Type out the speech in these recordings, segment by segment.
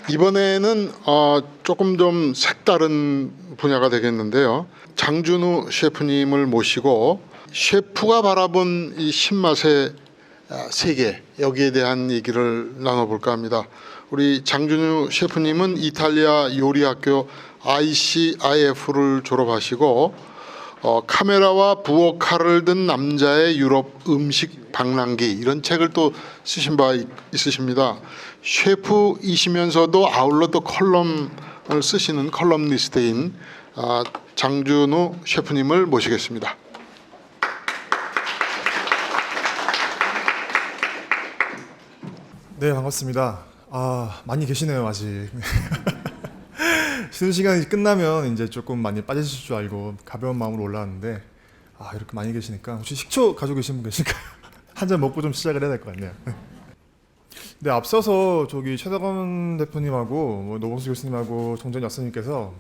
이번에는 조금 좀 색다른 분야가 되겠는데요. 장준우 셰프님을 모시고 셰프가 바라본 이 신맛의 세계, 여기에 대한 얘기를 나눠볼까 합니다. 우리 장준우 셰프님은 이탈리아 요리학교 ICIF를 졸업하시고 카메라와 부엌 칼을 든 남자의 유럽 음식 방랑기, 이런 책을 또 쓰신 바 있으십니다. 셰프이시면서도 아울러 또 컬럼을 쓰시는 컬럼니스트인 장준우 셰프님을 모시겠습니다. 네, 반갑습니다. 많이 계시네요, 아직. 쉬는 시간이 끝나면 이제 조금 많이 빠지실 줄 알고 가벼운 마음으로 올라왔는데, 이렇게 많이 계시니까 혹시 식초 가지고 계신 분 계실까요? 한 잔 먹고 좀 시작을 해야 될 것 같네요. 네, 앞서서 저기 최덕원 대표님하고 노봉수 교수님하고 정전 여사님께서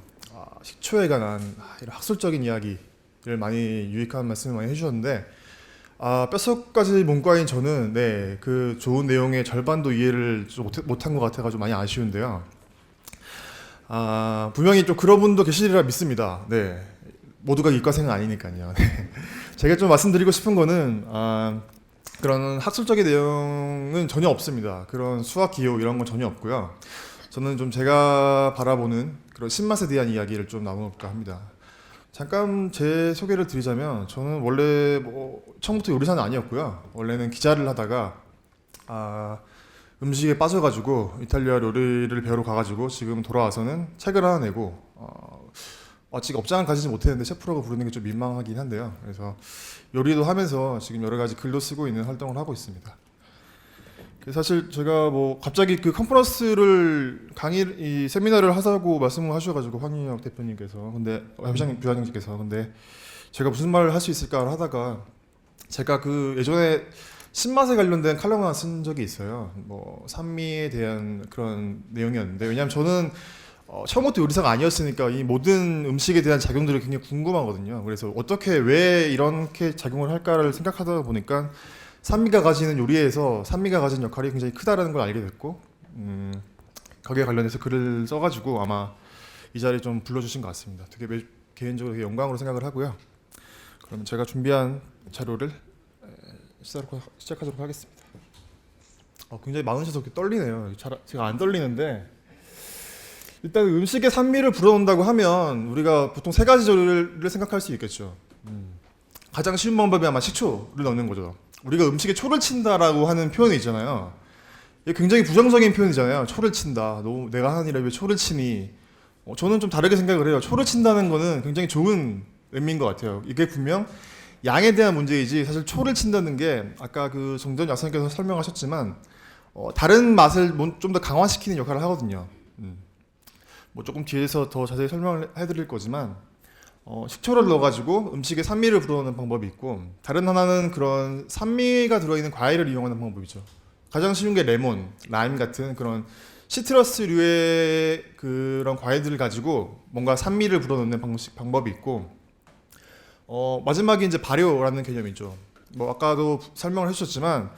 식초에 관한 이런 학술적인 이야기를 많이 유익한 말씀을 많이 해주셨는데, 뼛속까지 문과인 저는 그 좋은 내용의 절반도 이해를 좀 못한 것 같아가지고 많이 아쉬운데요. 분명히 좀 그런 분도 계시리라 믿습니다. 네, 모두가 이과생은 아니니까요. 제가 좀 말씀드리고 싶은 거는 그런 학술적인 내용은 전혀 없습니다. 그런 수학 기호 이런 건 전혀 없고요. 저는 좀 제가 바라보는 그런 신맛에 대한 이야기를 좀 나눠볼까 합니다. 잠깐 제 소개를 드리자면, 저는 원래 처음부터 요리사는 아니었고요. 원래는 기자를 하다가 음식에 빠져가지고 이탈리아 요리를 배우러 가가지고 지금 돌아와서는 책을 하나 내고 아직 업장을 가지지 못했는데 셰프라고 부르는 게 좀 민망하긴 한데요. 그래서 요리도 하면서 지금 여러 가지 글도 쓰고 있는 활동을 하고 있습니다. 사실 제가 갑자기 그 컨퍼런스를 이 세미나를 하자고 말씀을 하셔가지고 황희혁 대표님께서, 근데 부장님께서, 근데 제가 무슨 말을 할 수 있을까 하다가 제가 그 예전에 신맛에 관련된 칼럼을 하나 쓴 적이 있어요. 산미에 대한 그런 내용이었는데, 왜냐하면 저는 처음부터 요리사가 아니었으니까 이 모든 음식에 대한 작용들이 굉장히 궁금하거든요. 그래서 어떻게 왜 이렇게 작용을 할까를 생각하다 보니까 산미가 가지는 요리에서 산미가 가진 역할이 굉장히 크다라는 걸 알게 됐고, 거기에 관련해서 글을 써가지고 아마 이 자리에 좀 불러주신 것 같습니다. 되게 개인적으로 되게 영광으로 생각을 하고요. 그럼 제가 준비한 자료를 시작하도록 하겠습니다. 굉장히 많으셔서 떨리네요. 제가 안 떨리는데, 일단 음식의 산미를 불어넣는다고 하면 우리가 보통 세 가지 조리를 생각할 수 있겠죠. 가장 쉬운 방법이 아마 식초를 넣는 거죠. 우리가 음식에 초를 친다라고 하는 표현이 있잖아요. 이게 굉장히 부정적인 표현이잖아요. 초를 친다. 내가 하는 일에 왜 초를 치니? 저는 좀 다르게 생각을 해요. 초를 친다는 거는 굉장히 좋은 의미인 것 같아요. 이게 분명 양에 대한 문제이지, 사실 초를 친다는 게 아까 그 정전 여사님께서 설명하셨지만 다른 맛을 좀 더 강화시키는 역할을 하거든요. 조금 뒤에서 더 자세히 설명을 해드릴 거지만 식초를 넣어가지고 음식에 산미를 불어넣는 방법이 있고, 다른 하나는 그런 산미가 들어있는 과일을 이용하는 방법이죠. 가장 쉬운 게 레몬, 라임 같은 그런 시트러스류의 그런 과일들을 가지고 뭔가 산미를 불어넣는 방법이 있고, 마지막에 이제 발효라는 개념이죠. 아까도 설명을 해주셨지만,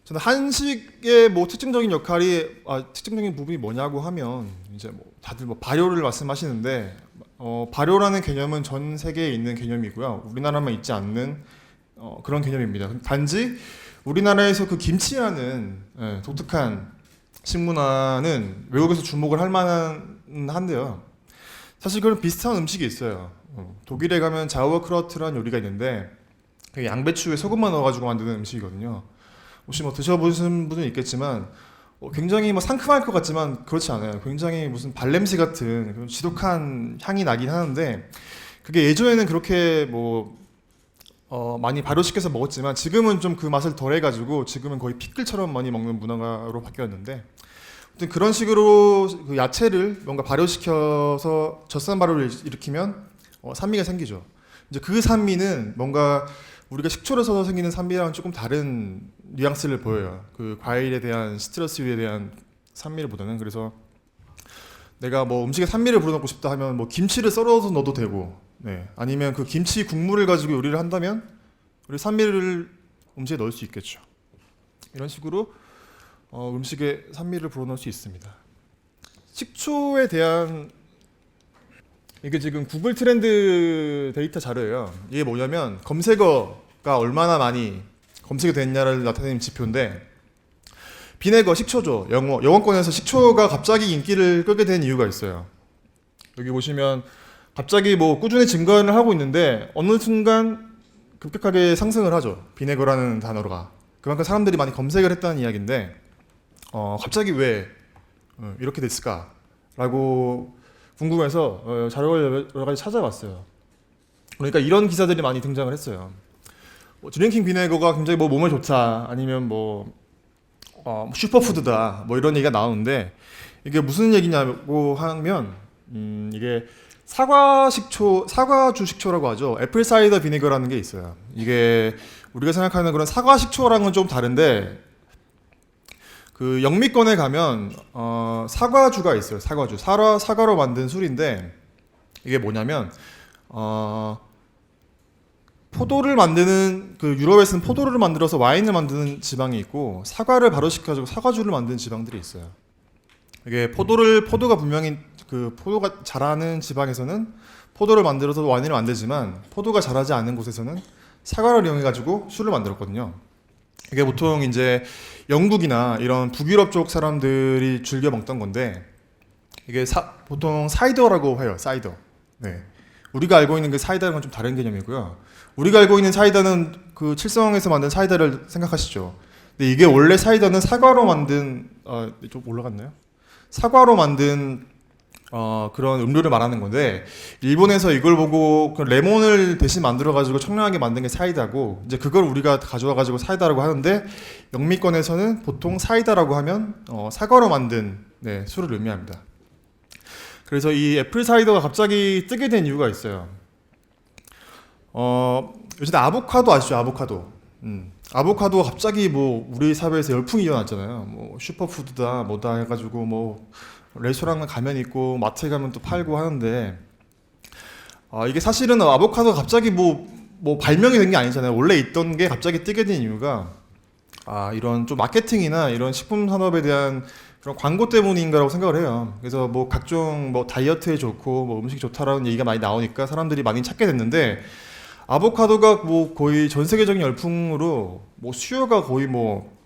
저는 한식의 특징적인 역할이 특징적인 부분이 뭐냐고 하면 이제 다들 발효를 말씀하시는데, 발효라는 개념은 전 세계에 있는 개념이고요. 우리나라만 있지 않는 그런 개념입니다. 단지 우리나라에서 그 김치라는 독특한 식문화는 외국에서 주목을 할 만한데요. 사실 그런 비슷한 음식이 있어요. 독일에 가면 자우어크라우트라는 요리가 있는데, 양배추에 소금만 넣어가지고 만드는 음식이거든요. 혹시 드셔보신 분은 있겠지만 굉장히 상큼할 것 같지만 그렇지 않아요. 굉장히 무슨 발냄새 같은 그런 지독한 향이 나긴 하는데, 그게 예전에는 그렇게 많이 발효시켜서 먹었지만 지금은 좀 그 맛을 덜해가지고 지금은 거의 피클처럼 많이 먹는 문화로 바뀌었는데, 아무튼 그런 식으로 그 야채를 뭔가 발효시켜서 젖산 발효를 일으키면 산미가 생기죠. 이제 그 산미는 뭔가 우리가 식초를 써서 생기는 산미랑은 조금 다른 뉘앙스를 보여요. 그 과일에 대한 시트러스류에 대한 산미보다는. 그래서 내가 음식에 산미를 불어넣고 싶다 하면 김치를 썰어서 넣어도 되고, 아니면 그 김치 국물을 가지고 요리를 한다면 우리 산미를 음식에 넣을 수 있겠죠. 이런 식으로 음식에 산미를 불어넣을 수 있습니다. 식초에 대한 이게 지금 구글 트렌드 데이터 자료예요. 이게 뭐냐면 검색어가 얼마나 많이 검색이 됐냐를 나타내는 지표인데 비네거 식초죠. 영어권에서 식초가 갑자기 인기를 끌게 된 이유가 있어요. 여기 보시면 갑자기 뭐 꾸준히 증가를 하고 있는데 어느 순간 급격하게 상승을 하죠. 비네거라는 단어가. 그만큼 사람들이 많이 검색을 했다는 이야기인데 갑자기 왜 이렇게 됐을까라고 궁금해서 자료를 여러 가지 찾아봤어요. 그러니까 이런 기사들이 많이 등장을 했어요. 드링킹 비네거가 굉장히 뭐 몸에 좋다, 아니면 뭐 슈퍼푸드다, 뭐 이런 얘기가 나오는데 이게 무슨 얘기냐고 하면 이게 사과주 식초라고 하죠. 애플 사이더 비네거라는 게 있어요. 이게 우리가 생각하는 그런 사과 식초랑은 좀 다른데 그 영미권에 가면 사과주가 있어요. 사과로 만든 술인데 이게 뭐냐면 포도를 만드는 그 유럽에서는 포도를 만들어서 와인을 만드는 지방이 있고 사과를 발효시켜가지고 사과주를 만드는 지방들이 있어요. 이게 포도가 분명히 그 포도가 자라는 지방에서는 포도를 만들어서 와인을 만들지만 포도가 자라지 않는 곳에서는 사과를 이용해 가지고 술을 만들었거든요. 이게 보통 이제 영국이나 이런 북유럽 쪽 사람들이 즐겨 먹던 건데 이게 보통 사이더라고 해요. 사이더. 네. 우리가 알고 있는 그 사이다는 건 좀 다른 개념이고요. 우리가 알고 있는 사이다는 그 칠성에서 만든 사이다를 생각하시죠. 근데 이게 원래 사이다는 사과로 만든 좀 올라갔나요? 사과로 만든 그런 음료를 말하는 건데 일본에서 이걸 보고 그 레몬을 대신 만들어 가지고 청량하게 만든 게 사이다고 이제 그걸 우리가 가져와 가지고 사이다라고 하는데 영미권에서는 보통 사이다라고 하면 사과로 만든 술을 의미합니다. 그래서 이 애플 사이더가 갑자기 뜨게 된 이유가 있어요. 요즘 아보카도 아시죠? 아보카도가 갑자기 뭐 우리 사회에서 열풍이 일어났잖아요. 뭐 슈퍼푸드다 뭐다 해가지고 뭐 레스토랑에 가면 있고 마트에 가면 또 팔고 하는데 이게 사실은 아보카도가 갑자기 뭐 발명이 된 게 아니잖아요. 원래 있던 게 갑자기 뜨게 된 이유가 이런 좀 마케팅이나 이런 식품 산업에 대한 그런 광고 때문인가라고 생각을 해요. 그래서 뭐 각종 뭐 다이어트에 좋고 뭐 음식이 좋다라는 얘기가 많이 나오니까 사람들이 많이 찾게 됐는데 아보카도가 뭐 거의 전 세계적인 열풍으로 뭐 수요가 거의 뭐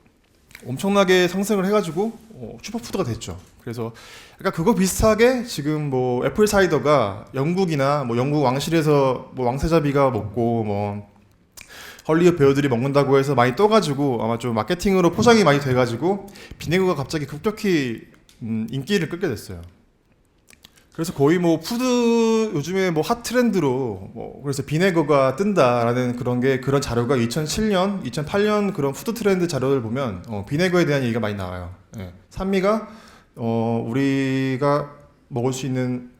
엄청나게 상승을 해가지고 슈퍼푸드가 됐죠. 그래서 약간 그거 비슷하게 지금 뭐 애플 사이더가 영국이나 뭐 영국 왕실에서 뭐 왕세자비가 먹고 뭐 헐리우드 배우들이 먹는다고 해서 많이 떠가지고 아마 좀 마케팅으로 포장이 많이 돼가지고 비네거가 갑자기 급격히 인기를 끌게 됐어요. 그래서 거의 뭐 푸드 요즘에 뭐 핫 트렌드로 그래서 비네거가 뜬다라는 그런 자료가 2007년, 2008년 그런 푸드 트렌드 자료를 보면 비네거에 대한 얘기가 많이 나와요. 예. 산미가 우리가 먹을 수 있는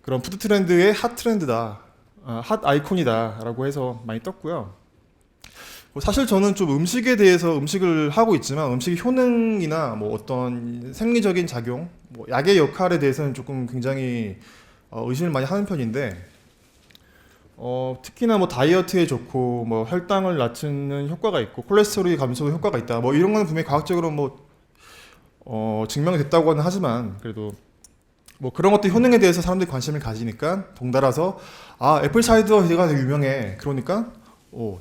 그런 푸드 트렌드의 핫 트렌드다, 핫 아이콘이다라고 해서 많이 떴고요. 사실 저는 좀 음식에 대해서 음식을 하고 있지만 음식의 효능이나 뭐 어떤 생리적인 작용, 뭐 약의 역할에 대해서는 조금 굉장히 의심을 많이 하는 편인데 특히나 뭐 다이어트에 좋고 뭐 혈당을 낮추는 효과가 있고 콜레스테롤 감소 효과가 있다. 뭐 이런 건 분명히 과학적으로 뭐 증명이 됐다고는 하지만 그래도 뭐 그런 것들 효능에 대해서 사람들이 관심을 가지니까 동달아서 애플 사이더가 되게 유명해. 그러니까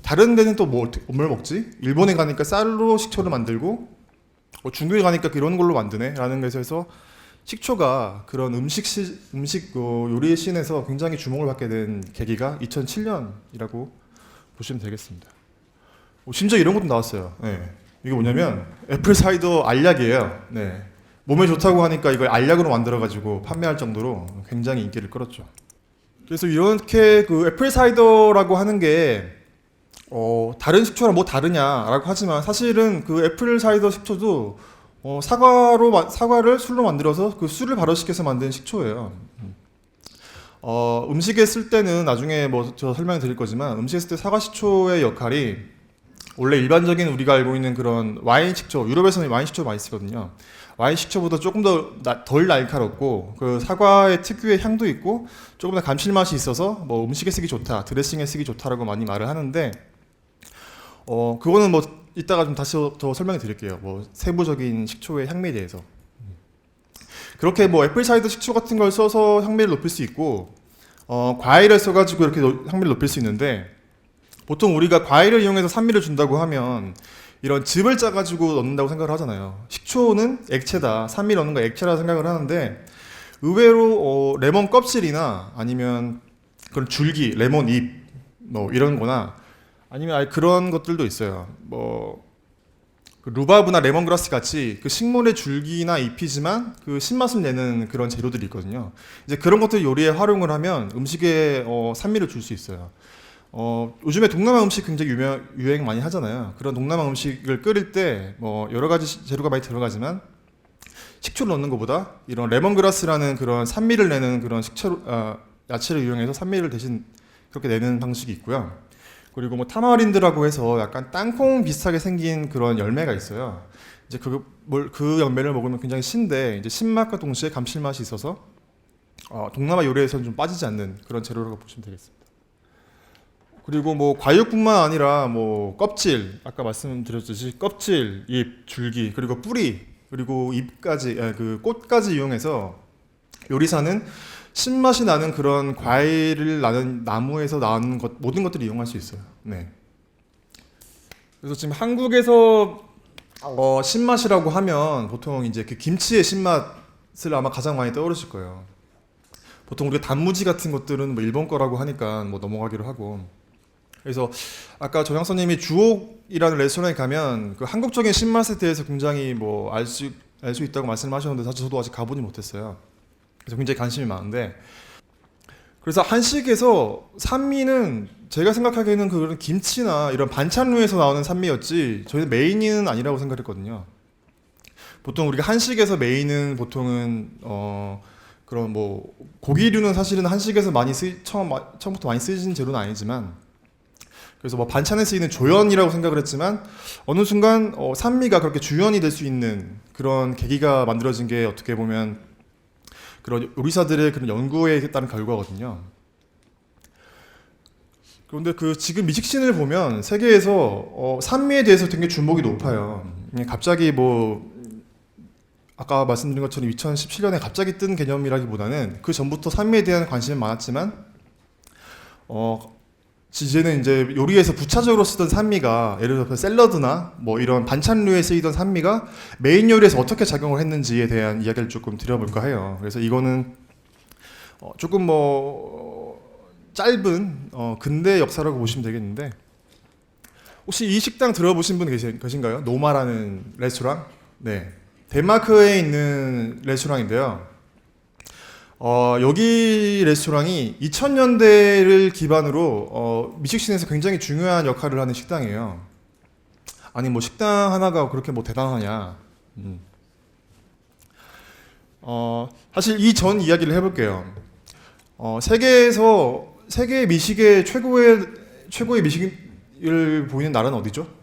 다른 데는 또 뭘 먹지? 일본에 가니까 쌀로 식초를 만들고 중국에 가니까 이런 걸로 만드네 라는 것에서 해서 식초가 그런 음식 요리의 씬에서 굉장히 주목을 받게 된 계기가 2007년이라고 보시면 되겠습니다. 심지어 이런 것도 나왔어요. 네. 이게 뭐냐면 애플 사이더 알약이에요. 네. 몸에 좋다고 하니까 이걸 알약으로 만들어 가지고 판매할 정도로 굉장히 인기를 끌었죠. 그래서 이렇게 그 애플 사이더라고 하는 게 다른 식초랑 뭐 다르냐라고 하지만 사실은 그 애플 사이더 식초도 사과를 술로 만들어서 그 술을 발효시켜서 만든 식초예요. 음식에 쓸 때는 나중에 뭐 저 설명을 드릴 거지만 음식에 쓸 때 사과 식초의 역할이 원래 일반적인 우리가 알고 있는 그런 와인 식초, 유럽에서는 와인 식초 많이 쓰거든요. 와인 식초보다 조금 덜 날카롭고 그 사과의 특유의 향도 있고 조금 더 감칠맛이 있어서 뭐 음식에 쓰기 좋다, 드레싱에 쓰기 좋다라고 많이 말을 하는데 그거는 뭐 이따가 좀 다시 더 설명해 드릴게요. 뭐 세부적인 식초의 향미에 대해서. 그렇게 뭐 애플 사이더 식초 같은 걸 써서 향미를 높일 수 있고 과일을 써가지고 이렇게 향미를 높일 수 있는데 보통 우리가 과일을 이용해서 산미를 준다고 하면 이런 즙을 짜가지고 넣는다고 생각을 하잖아요. 식초는 액체다, 산미 넣는 거 액체라 생각을 하는데 의외로 레몬 껍질이나 아니면 그런 줄기, 레몬 잎 뭐 이런 거나 아니면 아예 그런 것들도 있어요. 뭐 그 루바브나 레몬그라스 같이 그 식물의 줄기나 잎이지만 그 신맛을 내는 그런 재료들이 있거든요. 이제 그런 것들 요리에 활용을 하면 음식에 산미를 줄 수 있어요. 요즘에 동남아 음식 굉장히 유행 많이 하잖아요. 그런 동남아 음식을 끓일 때 뭐 여러 가지 재료가 많이 들어가지만 식초를 넣는 것보다 이런 레몬그라스라는 그런 산미를 내는 그런 야채를 이용해서 산미를 대신 그렇게 내는 방식이 있고요. 그리고 뭐 타마린드라고 해서 약간 땅콩 비슷하게 생긴 그런 열매가 있어요. 이제 그 열매를 먹으면 굉장히 신데 이제 신맛과 동시에 감칠맛이 있어서 동남아 요리에서는 좀 빠지지 않는 그런 재료라고 보시면 되겠습니다. 그리고 뭐 과육뿐만 아니라 뭐 껍질, 아까 말씀드렸듯이 껍질, 잎, 줄기, 그리고 뿌리, 그리고 잎까지, 그 꽃까지 이용해서 요리사는 신맛이 나는 그런 과일을 나는 나무에서 나는 모든 것들을 이용할 수 있어요. 네. 그래서 지금 한국에서 신맛이라고 하면 보통 이제 그 김치의 신맛을 아마 가장 많이 떠오르실 거예요. 보통 우리가 단무지 같은 것들은 뭐 일본 거라고 하니까 뭐 넘어가기로 하고. 그래서 아까 정영선님이 주옥이라는 레스토랑에 가면 그 한국적인 신맛에 대해서 굉장히 뭐 알 수 있다고 말씀하셨는데 사실 저도 아직 가보지 못했어요. 그래서 굉장히 관심이 많은데 그래서 한식에서 산미는 제가 생각하기에는 그런 김치나 이런 반찬류에서 나오는 산미였지 저희는 메인은 아니라고 생각했거든요. 보통 우리가 한식에서 메인은 보통은 그런 뭐 고기류는 사실은 한식에서 많이 처음부터 많이 쓰이는 재료는 아니지만 그래서 뭐 반찬에 쓰이는 조연이라고 생각을 했지만 어느 순간 산미가 그렇게 주연이 될 수 있는 그런 계기가 만들어진 게 어떻게 보면 그런 요리사들의 그런 연구에 따른 결과거든요. 그런데 그 지금 미식신을 보면 세계에서 산미에 대해서 되게 주목이 높아요. 갑자기 뭐 아까 말씀드린 것처럼 2017년에 갑자기 뜬 개념이라기보다는 그 전부터 산미에 대한 관심은 많았지만 이제는 이제 요리에서 부차적으로 쓰던 산미가 예를 들어서 샐러드나 뭐 이런 반찬류에 쓰이던 산미가 메인 요리에서 어떻게 작용을 했는지에 대한 이야기를 조금 드려볼까 해요. 그래서 이거는 조금 뭐 짧은 근대 역사라고 보시면 되겠는데 혹시 이 식당 들어보신 분 계신가요? 노마라는 레스토랑? 네, 덴마크에 있는 레스토랑인데요. 여기 레스토랑이 2000년대를 기반으로 미식신에서 굉장히 중요한 역할을 하는 식당이에요. 아니 뭐 식당 하나가 그렇게 뭐 대단하냐. 사실 이 전 이야기를 해볼게요. 세계 미식의 최고의 미식을 보이는 나라는 어디죠?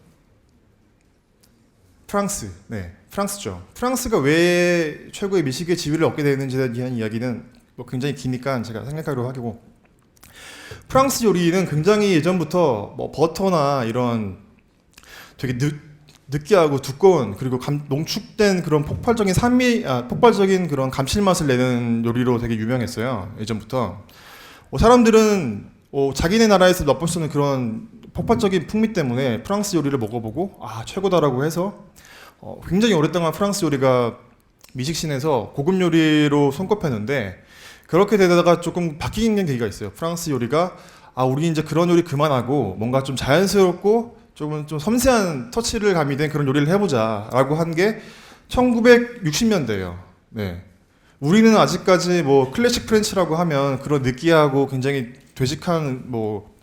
프랑스. 네, 프랑스죠. 프랑스가 왜 최고의 미식의 지위를 얻게 되는지에 대한 이야기는 뭐 굉장히 기니까 제가 생략하기로 하고 프랑스 요리는 굉장히 예전부터 뭐 버터나 이런 되게 느끼하고 두꺼운 그리고 농축된 그런 폭발적인 그런 감칠맛을 내는 요리로 되게 유명했어요. 예전부터 사람들은 자기네 나라에서 맛볼 수 없는 그런 폭발적인 풍미 때문에 프랑스 요리를 먹어보고 최고다라고 해서 굉장히 오랫동안 프랑스 요리가 미식신에서 고급 요리로 손꼽혔는데 그렇게 되다가 조금 바뀌는 계기가 있어요. 프랑스 요리가 우리 이제 그런 요리 그만하고 뭔가 좀 자연스럽고 좀 섬세한 터치를 가미된 그런 요리를 해보자라고 한 게 1960년대예요. 네. 우리는 아직까지 뭐 클래식 프렌치라고 하면 그런 느끼하고 굉장히 되직한 뭐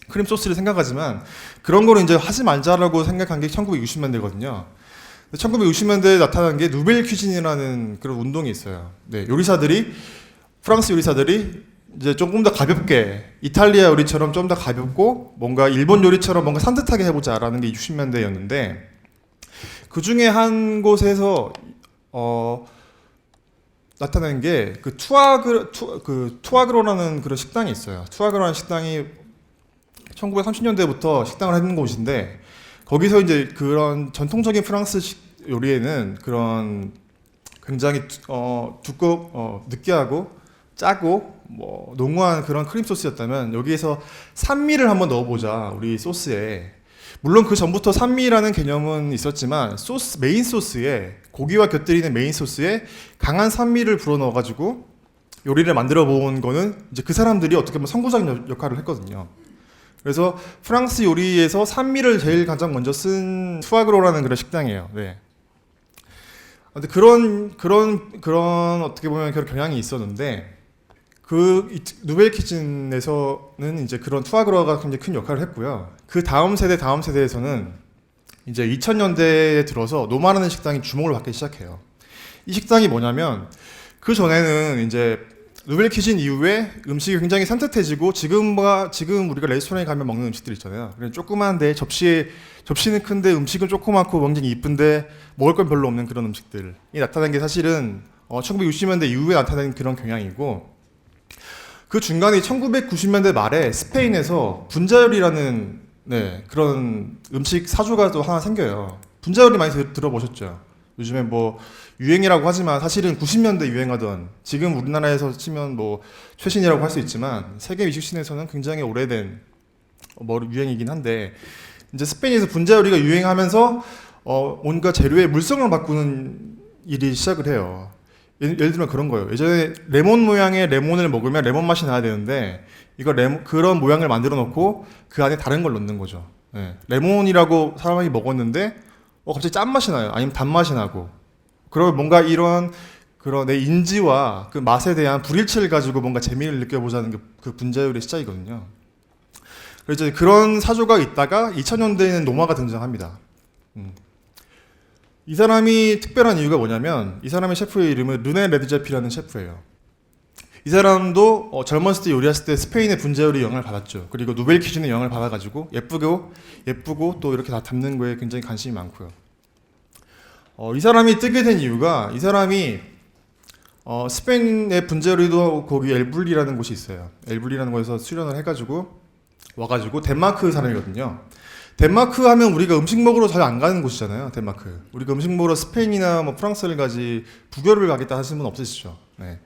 크림 소스를 생각하지만 그런 거를 이제 하지 말자라고 생각한 게 1960년대거든요. 1960년대에 나타난 게 누벨 퀴진이라는 그런 운동이 있어요. 네, 프랑스 요리사들이 이제 조금 더 가볍게 이탈리아 요리처럼 좀 더 가볍고 뭔가 일본 요리처럼 뭔가 산뜻하게 해보자라는 게 60년대였는데 그 중에 한 곳에서 나타난 게 그 투아그로라는 그런 식당이 있어요. 투아그로라는 식당이 1930년대부터 식당을 하는 곳인데 거기서 이제 그런 전통적인 프랑스 요리에는 그런 굉장히 느끼하고 짜고 뭐 농후한 그런 크림 소스였다면 여기에서 산미를 한번 넣어보자 우리 소스에. 물론 그 전부터 산미라는 개념은 있었지만 메인 소스에 고기와 곁들이는 메인 소스에 강한 산미를 불어넣어가지고 요리를 만들어 본 거는 이제 그 사람들이 어떻게 보면 선구자적인 역할을 했거든요. 그래서 프랑스 요리에서 산미를 제일 가장 먼저 쓴 푸아그로라는 그런 식당이에요. 네. 근데 그런 어떻게 보면 그런 경향이 있었는데 그 누벨 키친에서는 이제 그런 푸아그라가 굉장히 큰 역할을 했고요. 그 다음 세대에서는 이제 2000년대에 들어서 노마라는 식당이 주목을 받기 시작해요. 이 식당이 뭐냐면 그 전에는 이제 누벨 키친 이후에 음식이 굉장히 산뜻해지고 지금 우리가 레스토랑에 가면 먹는 음식들 있잖아요. 그냥 조그만데 접시는 큰데 음식은 조그맣고 굉장히 이쁜데 먹을 건 별로 없는 그런 음식들이 나타난 게 사실은 1960년대 이후에 나타난 그런 경향이고, 그 중간에 1990년대 말에 스페인에서 분자요리라는 그런 음식 사조가 또 하나 생겨요. 분자요리 많이 들어보셨죠? 요즘에 뭐 유행이라고 하지만 사실은 90년대 유행하던, 지금 우리나라에서 치면 뭐 최신이라고 할 수 있지만 세계 미식신에서는 굉장히 오래된 유행이긴 한데, 이제 스페인에서 분자요리가 유행하면서 뭔가 재료의 물성을 바꾸는 일이 시작을 해요. 예를 들면 그런 거예요. 예전에 레몬 모양의 레몬을 먹으면 레몬 맛이 나야 되는데 그런 모양을 만들어 놓고 그 안에 다른 걸 넣는 거죠. 레몬이라고 사람이 먹었는데 갑자기 짠맛이 나요. 아니면 단맛이 나고. 그러면 뭔가 그런 내 인지와 그 맛에 대한 불일치를 가지고 뭔가 재미를 느껴보자는 게 그 분자요리의 시작이거든요. 그래서 그런 사조가 있다가 2000년대에는 노마가 등장합니다. 이 사람이 특별한 이유가 뭐냐면 이 사람의 셰프의 이름은 르네 레드제피라는 셰프예요. 이 사람도 젊었을 때 요리했을 때 스페인의 분자요리 영향을 받았죠. 그리고 노벨 키친의 영향을 받아가지고 예쁘고 또 이렇게 다 담는 거에 굉장히 관심이 많고요. 이 사람이 뜨게 된 이유가, 이 사람이 스페인의 분자요리도 거기 엘블리라는 곳이 있어요. 엘블리라는 곳에서 수련을 해가지고 와가지고 덴마크 사람이거든요. 덴마크 하면 우리가 음식 먹으러 잘 안 가는 곳이잖아요. 덴마크. 우리가 음식 먹으러 스페인이나 뭐 프랑스를 가지 북유럽을 가겠다 하시는 분 없으시죠? 네.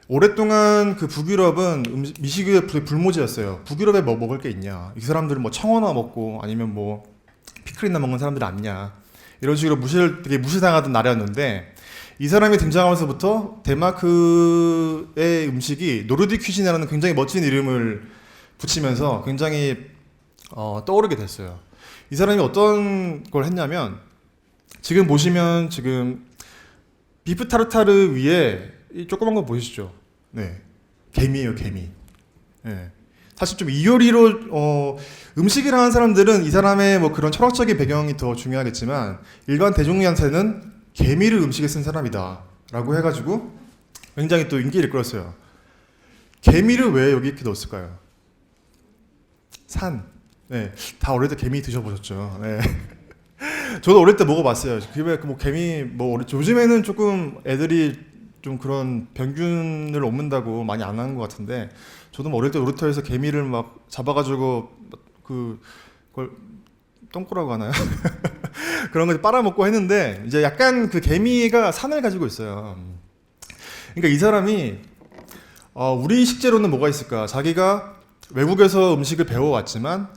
오랫동안 그 북유럽은 미식의 불모지였어요. 북유럽에 뭐 먹을 게 있냐? 이 사람들은 뭐 청어나 먹고 아니면 뭐 피클이나 먹는 사람들 아니냐? 이런 식으로 되게 무시당하던 나라였는데, 이 사람이 등장하면서부터 덴마크의 음식이 노르딕 퀴즈나라는 굉장히 멋진 이름을 붙이면서 굉장히 떠오르게 됐어요. 이 사람이 어떤 걸 했냐면, 지금 보시면 비프 타르타르 위에 이 조그만 거 보이시죠? 네, 개미예요, 개미. 네. 사실 좀 이 요리로 음식을 하는 사람들은 이 사람의 뭐 그런 철학적인 배경이 더 중요하겠지만, 일반 대중한테는 개미를 음식에 쓴 사람이다라고 해가지고 굉장히 또 인기를 끌었어요. 개미를 왜 여기 이렇게 넣었을까요? 산. 네, 다 어릴 때 개미 드셔보셨죠? 네. 저도 어릴 때 먹어봤어요. 뭐 개미 요즘에는 조금 애들이 좀 그런 병균을 옮는다고 많이 안 하는 것 같은데, 저도 뭐 어릴 때 놀이터에서 개미를 막 잡아가지고 그걸 똥꼬라고 하나요? 그런 거 빨아먹고 했는데, 이제 약간 그 개미가 산을 가지고 있어요. 그러니까 이 사람이 우리 식재료는 뭐가 있을까? 자기가 외국에서 음식을 배워왔지만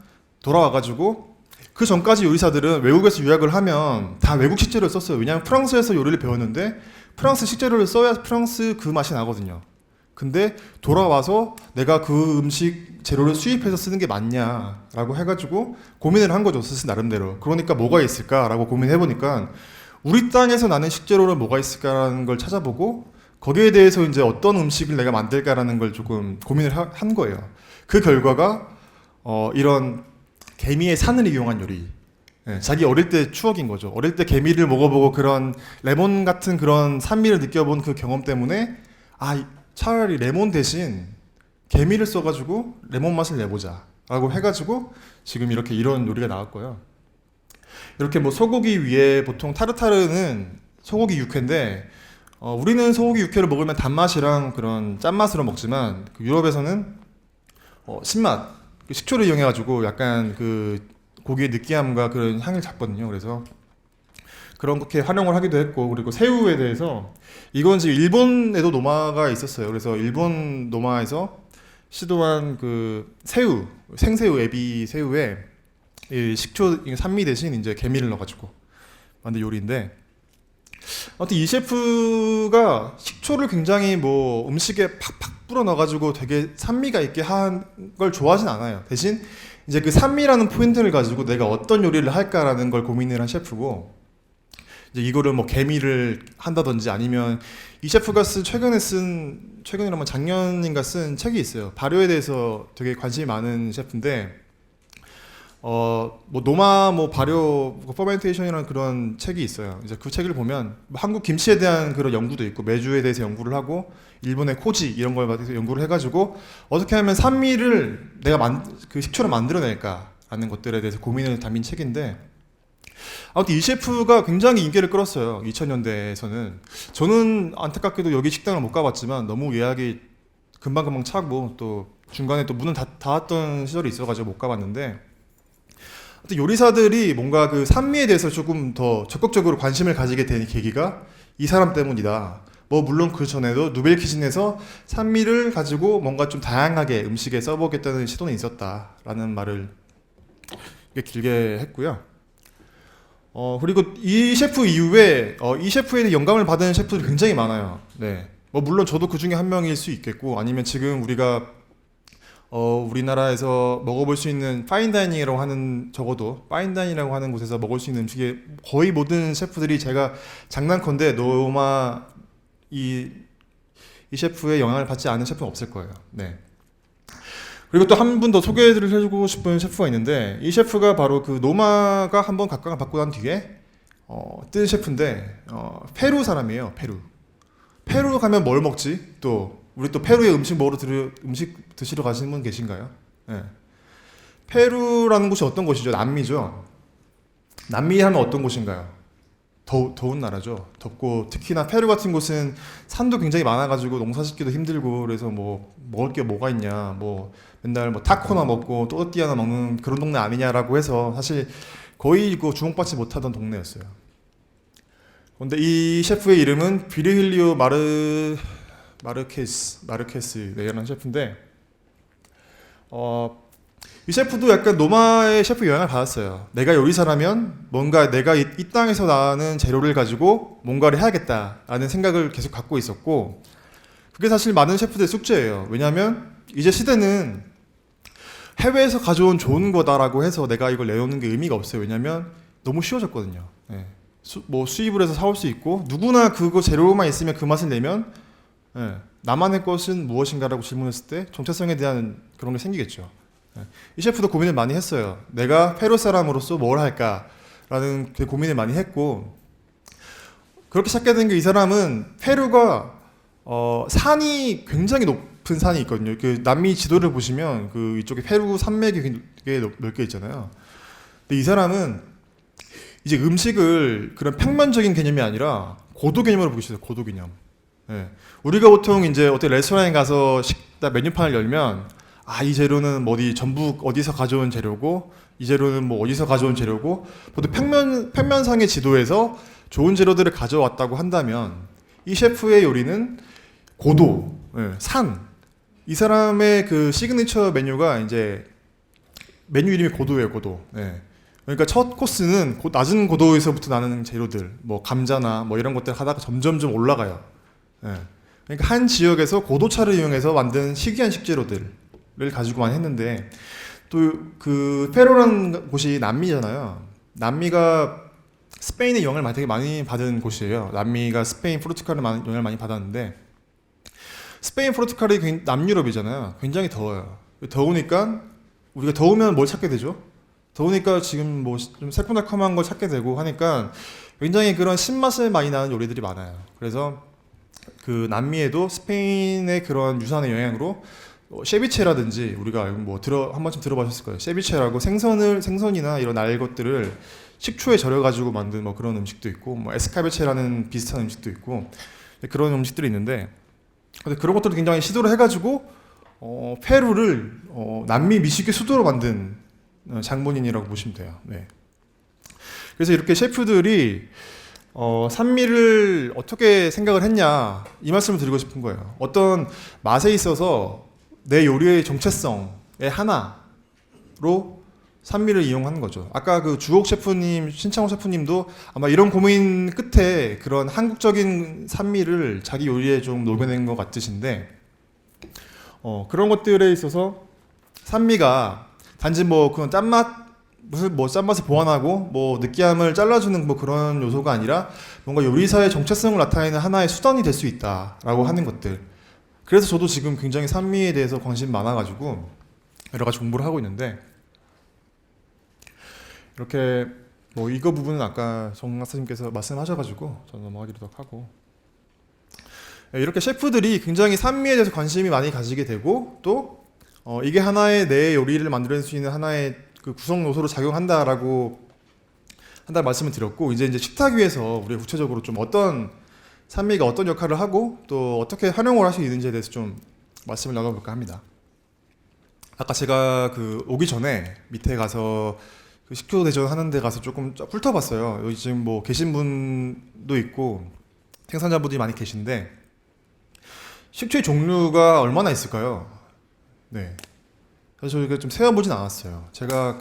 돌아와가지고, 그 전까지 요리사들은 외국에서 유학을 하면 다 외국 식재료를 썼어요. 왜냐하면 프랑스에서 요리를 배웠는데 프랑스 식재료를 써야 프랑스 그 맛이 나거든요. 근데 돌아와서 내가 그 음식 재료를 수입해서 쓰는 게 맞냐라고 해가지고 고민을 한 거죠, 스스 나름대로. 그러니까 뭐가 있을까라고 고민해보니까 우리 땅에서 나는 식재료는 뭐가 있을까라는 걸 찾아보고, 거기에 대해서 이제 어떤 음식을 내가 만들까라는 걸 조금 고민을 한 거예요. 그 결과가 이런 개미의 산을 이용한 요리. 네, 자기 어릴 때 추억인 거죠. 어릴 때 개미를 먹어보고 그런 레몬 같은 그런 산미를 느껴본 그 경험 때문에, 차라리 레몬 대신 개미를 써가지고 레몬 맛을 내보자 라고 해가지고 지금 이런 요리가 나왔고요. 이렇게 뭐 소고기 위에 보통 타르타르는 소고기 육회인데, 우리는 소고기 육회를 먹으면 단맛이랑 그런 짠맛으로 먹지만, 그 유럽에서는 신맛, 식초를 이용해가지고 약간 그 고기의 느끼함과 그런 향을 잡거든요. 그래서 그렇게 활용을 하기도 했고, 그리고 새우에 대해서 이건 지금 일본에도 노마가 있었어요. 그래서 일본 노마에서 시도한 그 새우, 생새우, 애비 새우에 이 식초 산미 대신 이제 개미를 넣어가지고 만든 요리인데, 아무튼 이 셰프가 식초를 굉장히 뭐 음식에 팍팍 뿌려 넣어가지고 되게 산미가 있게 한 걸 좋아하진 않아요. 대신 이제 그 산미라는 포인트를 가지고 내가 어떤 요리를 할까라는 걸 고민을 한 셰프고, 이제 이거를 뭐 개미를 한다든지 아니면 이 셰프가 최근이라면 작년인가 쓴 책이 있어요. 발효에 대해서 되게 관심이 많은 셰프인데, 뭐 노마 뭐 발효 퍼멘테이션이라는 그런 책이 있어요. 이제 그 책을 보면 뭐 한국 김치에 대한 그런 연구도 있고, 메주에 대해서 연구를 하고, 일본의 코지 이런 걸 대해서 연구를 해가지고 어떻게 하면 산미를 내가 그 식초를 만들어낼까라는 것들에 대해서 고민을 담긴 책인데, 아무튼 이 셰프가 굉장히 인기를 끌었어요. 2000년대에서는. 저는 안타깝게도 여기 식당을 못 가봤지만 너무 예약이 금방금방 차고, 또 중간에 또 문을 닫았던 시절이 있어가지고 못 가봤는데, 요리사들이 뭔가 그 산미에 대해서 조금 더 적극적으로 관심을 가지게 된 계기가 이 사람 때문이다. 뭐 물론 그 전에도 누벨 키친에서 산미를 가지고 뭔가 좀 다양하게 음식에 써보겠다는 시도는 있었다라는 말을 길게 했고요. 그리고 이 셰프 이후에 이 셰프에 영감을 받은 셰프들이 굉장히 많아요. 네. 뭐 물론 저도 그 중에 한 명일 수 있겠고, 아니면 지금 우리가 우리나라에서 먹어볼 수 있는 파인다이닝이라고 하는, 적어도 파인다이닝이라고 하는 곳에서 먹을 수 있는 음식의 거의 모든 셰프들이, 제가 장난컨대 노마 이 셰프의 영향을 받지 않은 셰프는 없을 거예요. 네. 그리고 또 한 분 더 소개를 해주고 싶은 셰프가 있는데, 이 셰프가 바로 그 노마가 한번 각광을 받고 난 뒤에 뜬 셰프인데, 페루 사람이에요. 페루 가면 뭘 먹지? 또 우리 또 페루에 음식 드시러 가시는 분 계신가요? 네. 페루라는 곳이 어떤 곳이죠? 남미죠. 남미 하면 어떤 곳인가요? 더운 나라죠. 덥고, 특히나 페루 같은 곳은 산도 굉장히 많아가지고 농사짓기도 힘들고, 그래서 뭐 먹을 게 뭐가 있냐, 뭐 맨날 뭐 타코나 먹고 또띠아나 먹는 그런 동네 아니냐라고 해서 사실 거의 그 주목받지 못하던 동네였어요. 그런데 이 셰프의 이름은 비르힐리오 마르케스라는 셰프인데, 이 셰프도 약간 노마의 셰프 영향을 받았어요. 내가 요리사라면 뭔가 내가 이 땅에서 나는 재료를 가지고 뭔가를 해야겠다라는 생각을 계속 갖고 있었고, 그게 사실 많은 셰프들의 숙제예요. 왜냐하면 이제 시대는 해외에서 가져온 좋은 거다라고 해서 내가 이걸 내놓는 게 의미가 없어요. 왜냐하면 너무 쉬워졌거든요. 네. 뭐 수입을 해서 사올 수 있고, 누구나 그거 재료만 있으면 그 맛을 내면, 나만의 것은 무엇인가라고 질문했을 때 정체성에 대한 그런 게 생기겠죠. 이 셰프도 고민을 많이 했어요. 내가 페루 사람으로서 뭘 할까라는 그 고민을 많이 했고, 그렇게 시작된 게, 이 사람은 페루가 산이 굉장히 높은 산이 있거든요. 그 남미 지도를 보시면 그 이쪽에 페루 산맥이 꽤 넓게 있잖아요. 근데 이 사람은 이제 음식을 그런 평면적인 개념이 아니라 고도 개념으로 보기 시작해요. 고도 개념. 네. 우리가 보통 이제 어떻게 레스토랑에 가서 식당 메뉴판을 열면, 이 재료는 뭐 전북 어디서 가져온 재료고, 이 재료는 뭐 어디서 가져온 재료고, 보통 평면상의 지도에서 좋은 재료들을 가져왔다고 한다면, 이 셰프의 요리는 고도, 산. 이 사람의 그 시그니처 메뉴가 이제 메뉴 이름이 고도예요, 고도. 그러니까 첫 코스는 낮은 고도에서부터 나는 재료들, 뭐 감자나 뭐 이런 것들 하다가 점점 올라가요. 그러니까 한 지역에서 고도차를 이용해서 만든 희귀한 식재료들을 가지고만 했는데, 또 그 페루라는 곳이 남미잖아요. 남미가 스페인의 영향을 되게 많이 받은 곳이에요. 남미가 스페인 포르투갈을 영향을 많이 받았는데, 스페인 포르투갈이 남유럽이잖아요. 굉장히 더워요. 더우니까 우리가 더우면 뭘 찾게 되죠? 더우니까 지금 뭐 좀 새콤달콤한 걸 찾게 되고 하니까 굉장히 그런 신맛을 많이 나는 요리들이 많아요. 그래서 그 남미에도 스페인의 그런 유산의 영향으로 셰비체라든지, 우리가 뭐 한 번쯤 들어보셨을 거예요. 셰비체라고 생선이나 이런 알 것들을 식초에 절여가지고 만든 뭐 그런 음식도 있고, 뭐 에스카베체라는 비슷한 음식도 있고, 그런 음식들이 있는데, 근데 그런 것들을 굉장히 시도를 해가지고 페루를 남미 미식의 수도로 만든 장본인이라고 보시면 돼요. 네. 그래서 이렇게 셰프들이 산미를 어떻게 생각을 했냐 이 말씀을 드리고 싶은 거예요. 어떤 맛에 있어서 내 요리의 정체성의 하나로 산미를 이용하는 거죠. 아까 그 주옥 셰프님, 신창호 셰프님도 아마 이런 고민 끝에 그런 한국적인 산미를 자기 요리에 좀 녹여낸 것 같으신데, 그런 것들에 있어서 산미가 단지 뭐 그런 짠맛, 무슨 뭐 짠맛을 보완하고 뭐 느끼함을 잘라주는 뭐 그런 요소가 아니라 뭔가 요리사의 정체성을 나타내는 하나의 수단이 될 수 있다라고 하는 것들. 그래서 저도 지금 굉장히 산미에 대해서 관심이 많아가지고 여러 가지 공부를 하고 있는데, 이렇게 뭐 이거 부분은 아까 정 박사님께서 말씀하셔가지고 저는 넘어가기로 하고, 이렇게 셰프들이 굉장히 산미에 대해서 관심이 많이 가지게 되고 또 이게 하나의 내 요리를 만들어낼 수 있는 하나의 그 구성 요소로 작용한다라고 한다는 말씀을 드렸고, 이제 식탁 위에서 우리가 구체적으로 좀 어떤 산미가 어떤 역할을 하고 또 어떻게 활용을 할 수 있는지에 대해서 좀 말씀을 나눠볼까 합니다. 아까 제가 그 오기 전에 밑에 가서 그 식초 대전 하는 데 가서 조금 훑어봤어요. 여기 지금 뭐 계신 분도 있고 생산자분들이 많이 계신데 식초의 종류가 얼마나 있을까요? 네. 그래서 저희가 좀 세어보진 않았어요. 제가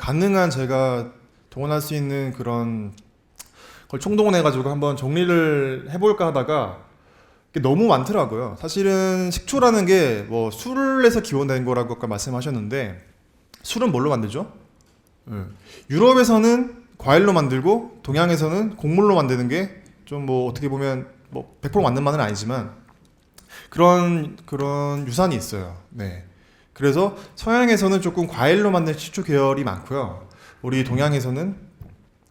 동원할 수 있는 그런 걸 총동원해가지고 한번 정리를 해볼까 하다가 너무 많더라고요. 사실은 식초라는 게 뭐 술에서 기원된 거라고 아까 말씀하셨는데, 술은 뭘로 만들죠? 유럽에서는 과일로 만들고 동양에서는 곡물로 만드는 게 좀 뭐 어떻게 보면 뭐 100% 맞는 말은 아니지만 그런 유산이 있어요. 네. 그래서 서양에서는 조금 과일로 만든 식초 계열이 많고요. 우리 동양에서는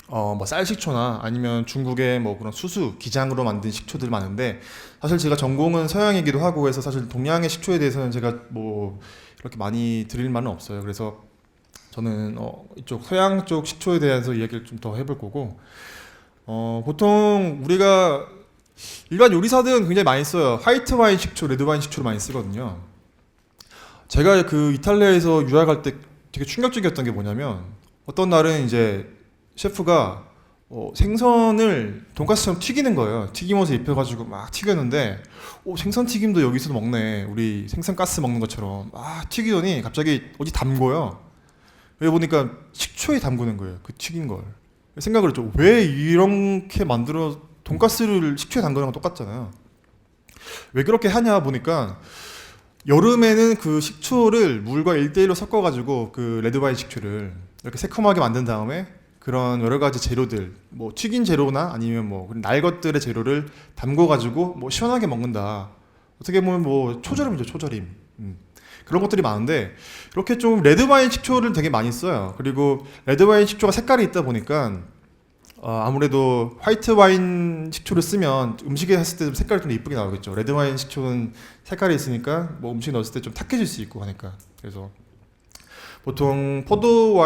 뭐 쌀식초나 아니면 중국의 뭐 그런 수수, 기장으로 만든 식초들 많은데, 사실 제가 전공은 서양이기도 하고 해서 사실 동양의 식초에 대해서는 제가 뭐 이렇게 많이 드릴 말은 없어요. 그래서 저는 이쪽 서양 쪽 식초에 대해서 이야기를 좀 더 해볼 거고, 보통 우리가 일반 요리사들은 굉장히 많이 써요. 화이트 와인 식초, 레드 와인 식초를 많이 쓰거든요. 제가 그 이탈리아에서 유학할 때 되게 충격적이었던 게 뭐냐면, 어떤 날은 이제 셰프가 생선을 돈가스처럼 튀기는 거예요. 튀김옷에 입혀가지고 막 튀겼는데, 생선 튀김도 여기서도 먹네. 우리 생선 가스 먹는 것처럼 막 튀기더니 갑자기 어디 담궈요. 여기 보니까 식초에 담그는 거예요. 그 튀긴 걸. 생각을 했죠. 왜 이렇게 만들어 돈가스를 식초에 담그는 건 똑같잖아요. 왜 그렇게 하냐 보니까, 여름에는 그 식초를 물과 1대1로 섞어가지고 그 레드와인 식초를 이렇게 새콤하게 만든 다음에 그런 여러 가지 재료들, 뭐 튀긴 재료나 아니면 뭐 날 것들의 재료를 담궈가지고 뭐 시원하게 먹는다. 어떻게 보면 뭐 초절임이죠, 초절임. 그런 것들이 많은데, 이렇게 좀 레드와인 식초를 되게 많이 써요. 그리고 레드와인 식초가 색깔이 있다 보니까 아무래도 화이트 와인 식초를 쓰면 음식에 했을 때 색깔이 좀 이쁘게 나오겠죠. 레드 와인 식초는 색깔이 있으니까 뭐 음식 넣었을 때 좀 탁해질 수 있고 하니까. 그래서 보통 포도로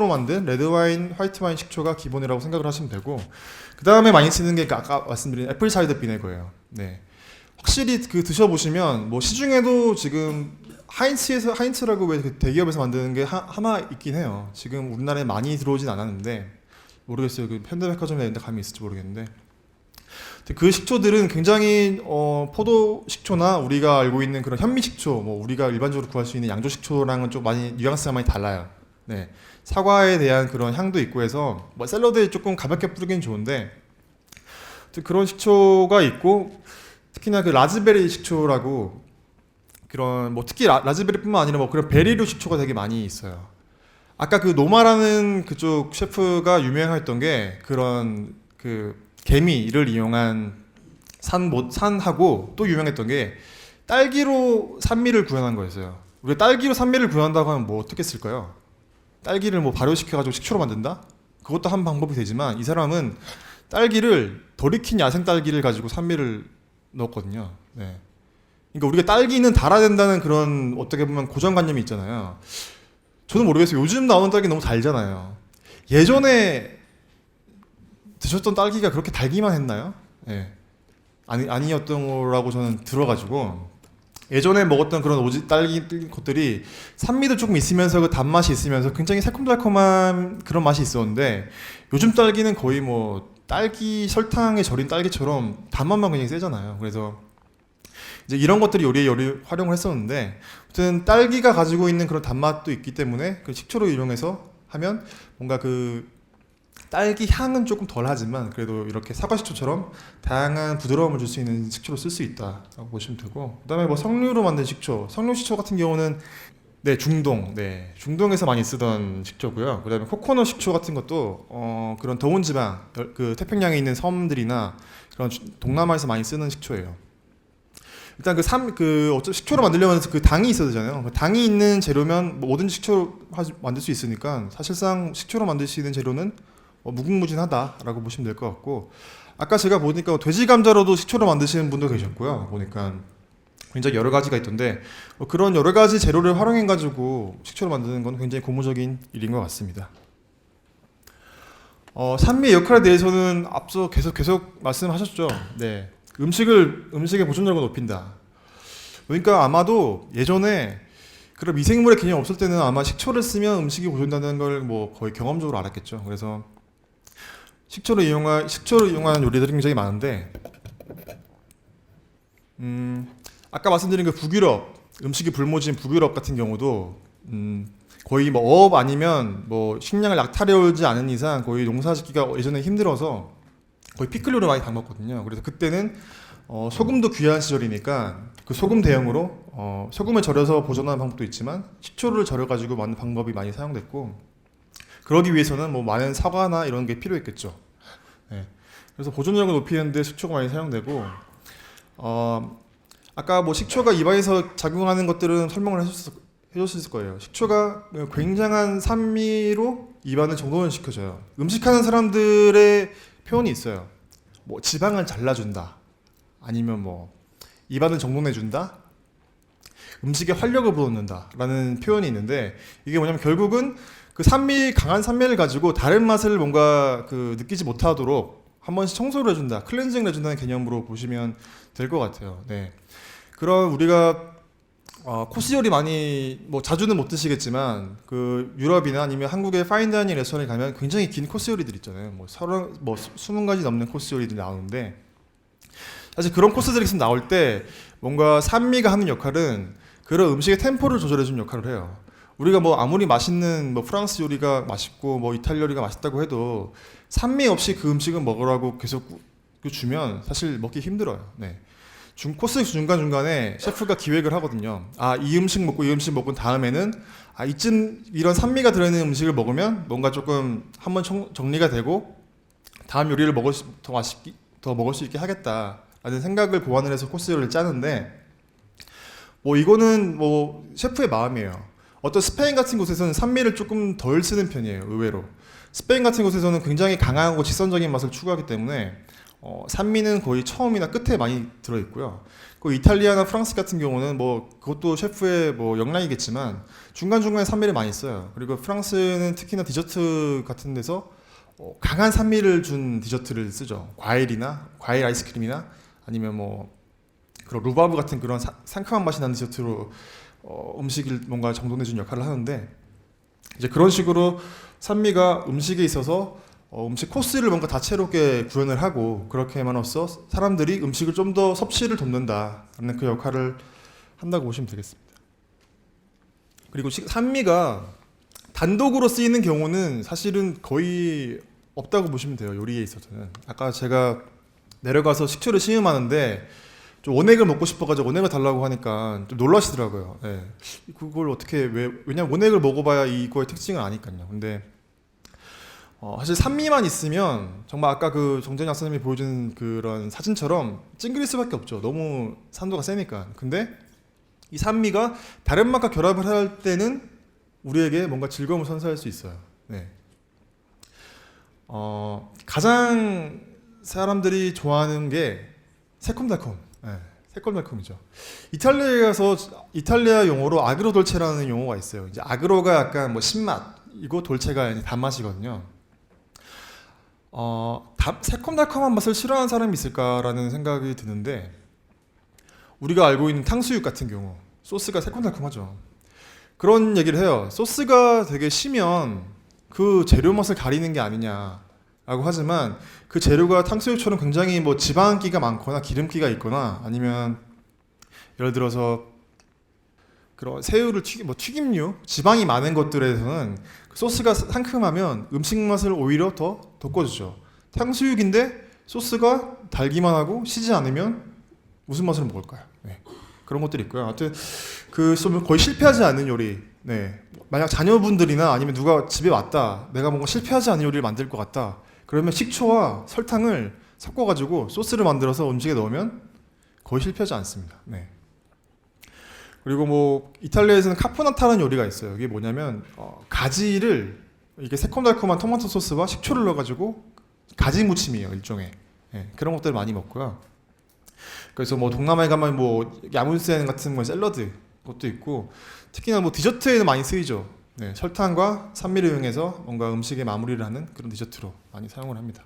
만든 레드 와인, 화이트 와인 식초가 기본이라고 생각을 하시면 되고, 그 다음에 많이 쓰는 게 아까 말씀드린 애플 사이더 비네거예요. 네. 확실히 그 드셔보시면 뭐 시중에도 지금 하인츠라고 왜 그 대기업에서 만드는 게 하나 있긴 해요. 지금 우리나라에 많이 들어오진 않았는데 모르겠어요. 그 현대백화점에 있는데 감이 있을지 모르겠는데, 그 식초들은 굉장히 포도 식초나 우리가 알고 있는 그런 현미 식초, 뭐 우리가 일반적으로 구할 수 있는 양조 식초랑은 좀 많이 뉘앙스가 많이 달라요. 네. 사과에 대한 그런 향도 있고 해서 뭐 샐러드에 조금 가볍게 뿌리긴 좋은데, 그런 식초가 있고, 특히나 그 라즈베리 식초라고, 그런 뭐 특히 라즈베리뿐만 아니라 뭐 그런 베리류 식초가 되게 많이 있어요. 아까 그 노마라는 그쪽 셰프가 유명했던 게 그런 그 개미를 이용한 산하고, 또 유명했던 게 딸기로 산미를 구현한 거였어요. 우리가 딸기로 산미를 구현한다고 하면 뭐 어떻게 쓸까요? 딸기를 뭐 발효시켜가지고 식초로 만든다? 그것도 한 방법이 되지만, 이 사람은 딸기를 덜 익힌 야생 딸기를 가지고 산미를 넣었거든요. 네. 그러니까 우리가 딸기는 달아야 된다는 그런 어떻게 보면 고정관념이 있잖아요. 저는 모르겠어요. 요즘 나오는 딸기 너무 달잖아요. 예전에 드셨던 딸기가 그렇게 달기만 했나요? 네. 아니었던 거라고 저는 들어가지고, 예전에 먹었던 그런 오지 딸기 것들이 산미도 조금 있으면서 그 단맛이 있으면서 굉장히 새콤달콤한 그런 맛이 있었는데, 요즘 딸기는 거의 뭐 딸기 설탕에 절인 딸기처럼 단맛만 굉장히 세잖아요. 그래서 이제 이런 것들이 요리에 활용을 했었는데, 아무튼 딸기가 가지고 있는 그런 단맛도 있기 때문에 그 식초를 이용해서 하면 뭔가 그 딸기 향은 조금 덜하지만 그래도 이렇게 사과 식초처럼 다양한 부드러움을 줄 수 있는 식초로 쓸 수 있다라고 보시면 되고, 그다음에 뭐 석류로 만든 식초, 석류 식초 같은 경우는 중동에서 많이 쓰던 식초고요. 그다음에 코코넛 식초 같은 것도 그런 더운 지방, 그 태평양에 있는 섬들이나 그런 동남아에서 많이 쓰는 식초예요. 일단 식초로 만들려면 그 당이 있어야 되잖아요. 그 당이 있는 재료면 뭐든지 식초로 만들 수 있으니까 사실상 식초로 만들 수 있는 재료는 무궁무진하다라고 보시면 될 것 같고, 아까 제가 보니까 돼지 감자로도 식초로 만드시는 분도 계셨고요. 보니까 굉장히 여러 가지가 있던데 그런 여러 가지 재료를 활용해 가지고 식초를 만드는 건 굉장히 고무적인 일인 것 같습니다. 산미의 역할에 대해서는 앞서 계속 말씀하셨죠. 네, 음식의 보존력을 높인다. 그러니까 아마도 예전에 그런 미생물의 개념이 없을 때는 아마 식초를 쓰면 음식이 보존된다는 걸 뭐 거의 경험적으로 알았겠죠. 그래서 식초를 이용한 요리들이 굉장히 많은데, 아까 말씀드린 그 북유럽, 음식이 불모진 북유럽 같은 경우도 거의 뭐 어업 아니면 뭐 식량을 약탈해오지 않은 이상 거의 농사짓기가 예전에 힘들어서 거의 피클류를 많이 담았거든요. 그래서 그때는 소금도 귀한 시절이니까 그 소금 대용으로 소금을 절여서 보존하는 방법도 있지만 식초를 절여가지고 만든 방법이 많이 사용됐고, 그러기 위해서는 뭐 많은 사과나 이런 게 필요했겠죠. 네. 그래서 보존력을 높이는데 식초가 많이 사용되고, 아까 뭐 식초가 입안에서 작용하는 것들은 설명을 해줬을 거예요. 식초가 굉장한 산미로 입안을 정돈시켜줘요. 음식하는 사람들의 표현이 있어요. 뭐 지방을 잘라준다, 아니면 뭐 입안을 정돈해준다, 음식에 활력을 불어넣는다라는 표현이 있는데, 이게 뭐냐면 결국은 그 강한 산미를 가지고 다른 맛을 뭔가 느끼지 못하도록 한 번씩 청소를 해준다, 클렌징을 해준다는 개념으로 보시면 될 것 같아요. 네. 그럼 우리가 코스 요리 많이 뭐 자주는 못 드시겠지만 그 유럽이나 아니면 한국의 파인다이닝 레스토랑에 가면 굉장히 긴 코스 요리들 있잖아요. 뭐 20가지 넘는 코스 요리들이 나오는데, 사실 그런 코스들이 있으면 나올 때 뭔가 산미가 하는 역할은 그런 음식의 템포를 조절해주는 역할을 해요. 우리가 뭐 아무리 맛있는 뭐 프랑스 요리가 맛있고 뭐 이탈리아 요리가 맛있다고 해도 산미 없이 그 음식을 먹으라고 계속 주면 사실 먹기 힘들어요. 네. 코스 중간중간에 셰프가 기획을 하거든요. 이 음식 먹고 이 음식 먹은 다음에는 이쯤 이런 산미가 들어있는 음식을 먹으면 뭔가 조금 한번 정리가 되고 다음 요리를 더 먹을 수 있게 하겠다라는 생각을 고안을 해서 코스 요리를 짜는데, 뭐 이거는 뭐 셰프의 마음이에요. 어떤 스페인 같은 곳에서는 산미를 조금 덜 쓰는 편이에요. 의외로 스페인 같은 곳에서는 굉장히 강하고 직선적인 맛을 추구하기 때문에 산미는 거의 처음이나 끝에 많이 들어있고요. 그 이탈리아나 프랑스 같은 경우는 뭐 그것도 셰프의 뭐 역량이겠지만 중간중간에 산미를 많이 써요. 그리고 프랑스는 특히나 디저트 같은 데서 강한 산미를 준 디저트를 쓰죠. 과일 아이스크림이나 아니면 뭐 그런 루바브 같은 그런 상큼한 맛이 나는 디저트로 음식을 뭔가 정돈해준 역할을 하는데, 이제 그런 식으로 산미가 음식에 있어서 음식 코스를 뭔가 다채롭게 구현을 하고 그렇게만으로써 사람들이 음식을 좀 더 섭취를 돕는다라는 그 역할을 한다고 보시면 되겠습니다. 그리고 산미가 단독으로 쓰이는 경우는 사실은 거의 없다고 보시면 돼요. 요리에 있어서는. 아까 제가 내려가서 식초를 시음하는데 좀 원액을 먹고 싶어가지고 원액을 달라고 하니까 좀 놀라시더라고요. 네. 그걸 어떻게 왜냐면 원액을 먹어봐야 이거의 특징을 아니까요. 근데 사실 산미만 있으면 정말 아까 그 정재영 약사님이 보여준 그런 사진처럼 찡그릴 수밖에 없죠. 너무 산도가 세니까. 근데 이 산미가 다른 맛과 결합을 할 때는 우리에게 뭔가 즐거움을 선사할 수 있어요. 네. 가장 사람들이 좋아하는 게 새콤달콤. 네, 새콤달콤이죠. 이탈리아에 가서 이탈리아 용어로 아그로 돌체라는 용어가 있어요. 이제 아그로가 약간 뭐 신맛이고 돌체가 이제 단맛이거든요. 새콤달콤한 맛을 싫어하는 사람이 있을까라는 생각이 드는데, 우리가 알고 있는 탕수육 같은 경우 소스가 새콤달콤하죠. 그런 얘기를 해요. 소스가 되게 시면 그 재료 맛을 가리는 게 아니냐라는 라고 하지만 그 재료가 탕수육처럼 굉장히 뭐 지방기가 많거나 기름기가 있거나 아니면 예를 들어서 그런 새우를 튀김류 지방이 많은 것들에서는 그 소스가 상큼하면 음식 맛을 오히려 더 돋궈주죠. 탕수육인데 소스가 달기만 하고 시지 않으면 무슨 맛으로 먹을까요? 네. 그런 것들이 있고요. 하여튼 그 거의 실패하지 않는 요리. 네. 만약 자녀분들이나 아니면 누가 집에 왔다, 내가 뭔가 실패하지 않은 요리를 만들 것 같다. 그러면 식초와 설탕을 섞어가지고 소스를 만들어서 음식에 넣으면 거의 실패하지 않습니다. 네. 그리고 뭐 이탈리아에서는 카포나타라는 요리가 있어요. 이게 뭐냐면 가지를 이게 새콤달콤한 토마토 소스와 식초를 넣어가지고 가지 무침이에요, 일종의. 네, 그런 것들 많이 먹고요. 그래서 뭐 동남아에 가면 뭐 야문센 같은 뭐 샐러드 것도 있고 특히나 뭐 디저트에는 많이 쓰이죠. 네, 설탕과 산미를 이용해서 뭔가 음식의 마무리를 하는 그런 디저트로 많이 사용을 합니다.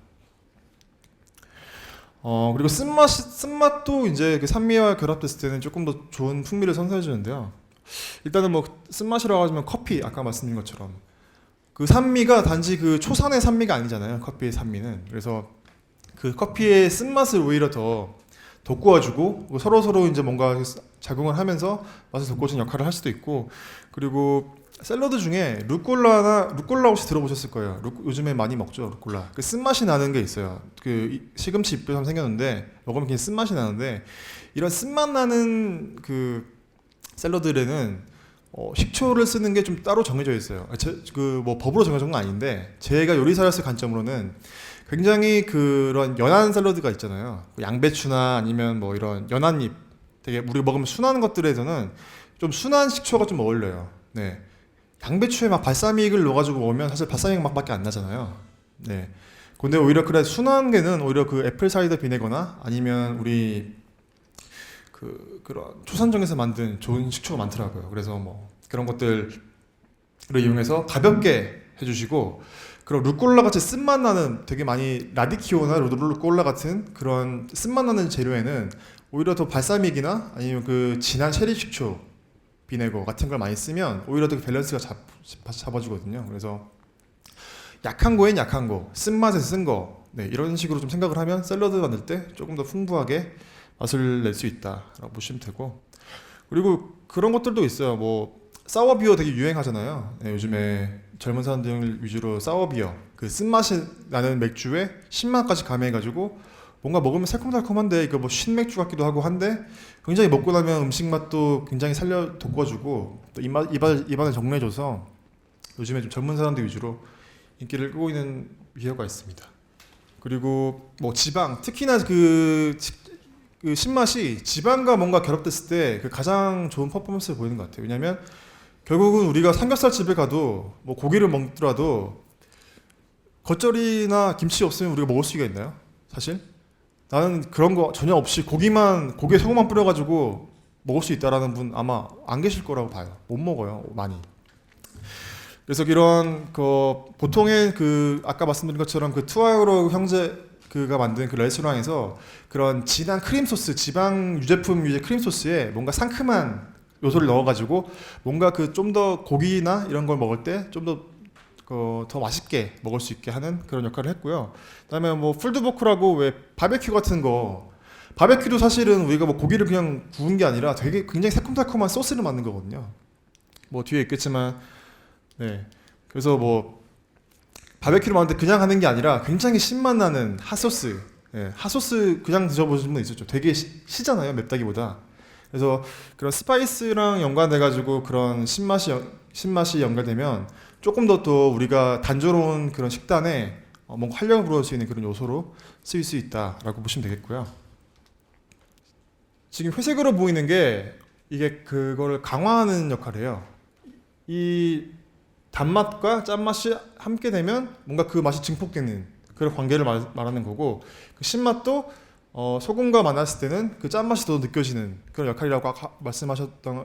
그리고 쓴맛도 이제 그 산미와 결합됐을 때는 조금 더 좋은 풍미를 선사해 주는데요. 일단은 뭐 쓴맛이라고 하면 커피 아까 말씀드린 것처럼 그 산미가 단지 그 초산의 산미가 아니잖아요. 커피의 산미는. 그래서 그 커피의 쓴맛을 오히려 더 돋구어주고 서로 이제 뭔가 작용을 하면서 맛을 돋궈주는 역할을 할 수도 있고 그리고 샐러드 중에 루꼴라 혹시 들어보셨을 거예요. 요즘에 많이 먹죠, 루꼴라. 그 쓴맛이 나는 게 있어요. 그 시금치 잎처럼 생겼는데 먹으면 그냥 쓴맛이 나는데 이런 쓴맛 나는 그 샐러드에는 식초를 쓰는 게 좀 따로 정해져 있어요. 그 뭐 법으로 정해진 건 아닌데 제가 요리사였을 관점으로는 굉장히 그런 연한 샐러드가 있잖아요. 양배추나 아니면 뭐 이런 연한 잎, 되게 우리가 먹으면 순한 것들에서는 좀 순한 식초가 좀 어울려요. 네. 양배추에 막 발사믹을 넣어가지고 먹으면 사실 발사믹 맛밖에 안 나잖아요. 네. 근데 오히려 그래 순한 게는 오히려 그 애플 사이더 비네거나 아니면 우리 그런 초산종에서 만든 좋은 식초가 많더라고요. 그래서 뭐 그런 것들을 이용해서 가볍게 해주시고 그런 루꼴라 같이 쓴맛 나는 되게 많이 라디키오나 루꼴라 같은 그런 쓴맛 나는 재료에는 오히려 더 발사믹이나 아니면 그 진한 체리 식초 비네거 같은 걸 많이 쓰면 오히려 더 밸런스가 잡아지거든요. 그래서 약한 거엔 약한 거, 쓴맛에 쓴 거, 네, 이런 식으로 좀 생각을 하면 샐러드 만들 때 조금 더 풍부하게 맛을 낼 수 있다라고 보시면 되고 그리고 그런 것들도 있어요. 뭐 사워비어 되게 유행하잖아요. 네, 요즘에 젊은 사람들 위주로 사워비어 그 쓴맛이 나는 맥주에 신맛까지 가미해가지고 뭔가 먹으면 새콤달콤한데 이거 뭐 신맥주 같기도 하고 한데 굉장히 먹고 나면 음식 맛도 굉장히 살려 돋궈주고 또 입안을 정리해줘서 요즘에 좀 젊은 사람들 위주로 인기를 끄고 있는 비어가 있습니다. 그리고 뭐 지방 특히나 그 신맛이 지방과 뭔가 결합됐을 때 그 가장 좋은 퍼포먼스를 보이는 것 같아요. 왜냐하면 결국은 우리가 삼겹살 집에 가도 뭐 고기를 먹더라도 겉절이나 김치 없으면 우리가 먹을 수가 있나요? 사실 나는 그런 거 전혀 없이 고기에 소금만 뿌려가지고 먹을 수 있다라는 분 아마 안 계실 거라고 봐요. 못 먹어요, 많이. 그래서 이런 그 보통의 그 아까 말씀드린 것처럼 그 투아우로 형제 그가 만든 그 레스토랑에서 그런 진한 크림 소스, 지방 유제품 유제 크림 소스에 뭔가 상큼한 요소를 넣어가지고 뭔가 그 좀 더 고기나 이런 걸 먹을 때 좀 더 맛있게 먹을 수 있게 하는 그런 역할을 했고요. 그다음에 뭐 풀드보크라고 왜 바베큐 같은 거 바베큐도 사실은 우리가 뭐 고기를 그냥 구운 게 아니라 되게 굉장히 새콤달콤한 소스를 만든 거거든요. 뭐 뒤에 있겠지만 네 그래서 뭐 바베큐를 만들 때 그냥 하는 게 아니라 굉장히 신맛 나는 핫소스 네, 핫소스 그냥 드셔보신 분 있었죠. 되게 시잖아요, 맵다기보다. 그래서 그런 스파이스랑 연관돼가지고 그런 신맛이 연결되면 조금 더 또 우리가 단조로운 그런 식단에 뭔가 활력을 불어올 수 있는 그런 요소로 쓰일 수 있다라고 보시면 되겠고요. 지금 회색으로 보이는 게 이게 그거를 강화하는 역할을 해요. 이 단맛과 짠맛이 함께 되면 뭔가 그 맛이 증폭되는 그런 관계를 말하는 거고 그 신맛도 소금과 만났을 때는 그 짠맛이 더 느껴지는 그런 역할이라고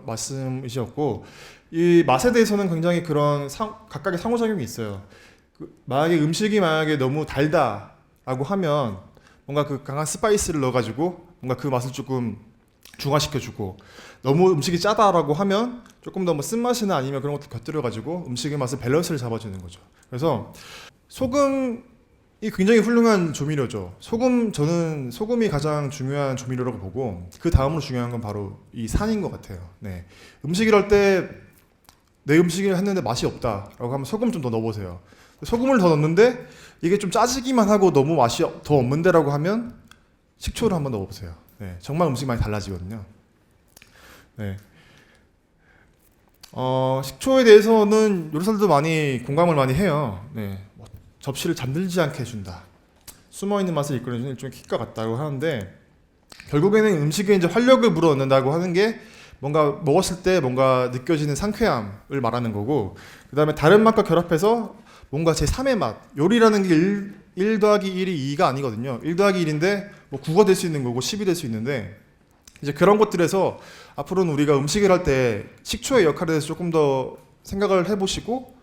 말씀이셨고 이 맛에 대해서는 굉장히 그런 각각의 상호작용이 있어요. 음식이 만약에 너무 달다라고 하면 뭔가 그 강한 스파이스를 넣어가지고 뭔가 그 맛을 조금 중화시켜주고 너무 음식이 짜다라고 하면 조금 더 뭐 쓴맛이나 아니면 그런 것들 곁들여가지고 음식의 맛을 밸런스를 잡아주는 거죠. 그래서 소금 이 굉장히 훌륭한 조미료죠. 저는 소금이 가장 중요한 조미료라고 보고 그 다음으로 중요한 건 바로 이 산인 것 같아요. 네. 음식을 할 때 내 음식을 했는데 맛이 없다라고 하면 소금 좀 더 넣어보세요. 소금을 더 넣는데 이게 좀 짜지기만 하고 너무 맛이 더 없는데라고 하면 식초를 한번 넣어보세요. 네. 정말 음식이 많이 달라지거든요. 네. 식초에 대해서는 요리사들도 많이 공감을 많이 해요. 네. 뭐 접시를 잠들지 않게 해준다. 숨어있는 맛을 이끌어주는 일종의 킥과 같다고 하는데 결국에는 음식에 이제 활력을 불어넣는다고 하는 게 뭔가 먹었을 때 뭔가 느껴지는 상쾌함을 말하는 거고 그 다음에 다른 맛과 결합해서 뭔가 제3의 맛 요리라는 게 1 더하기 1이 2가 아니거든요. 1 더하기 1인데 뭐 9가 될 수 있는 거고 10이 될 수 있는데 이제 그런 것들에서 앞으로는 우리가 음식을 할 때 식초의 역할에 대해서 조금 더 생각을 해보시고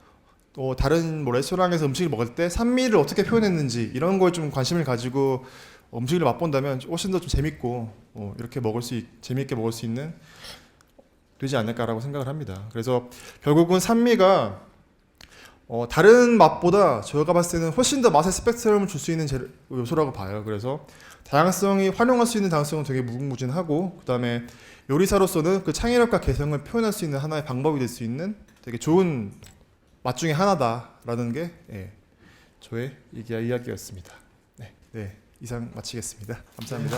또 다른 뭐 레스토랑에서 음식을 먹을 때 산미를 어떻게 표현했는지 이런 거에 좀 관심을 가지고 음식을 맛본다면 훨씬 더 좀 재밌고 이렇게 재미있게 먹을 수 있는 되지 않을까라고 생각을 합니다. 그래서 결국은 산미가 다른 맛보다 저희가 봤을 때는 훨씬 더 맛의 스펙트럼을 줄 수 있는 요소라고 봐요. 그래서 활용할 수 있는 다양성은 되게 무궁무진하고 그 다음에 요리사로서는 그 창의력과 개성을 표현할 수 있는 하나의 방법이 될 수 있는 되게 좋은 맛 중에 하나다라는 게 저의 이야기였습니다. 네, 이상 마치겠습니다. 감사합니다.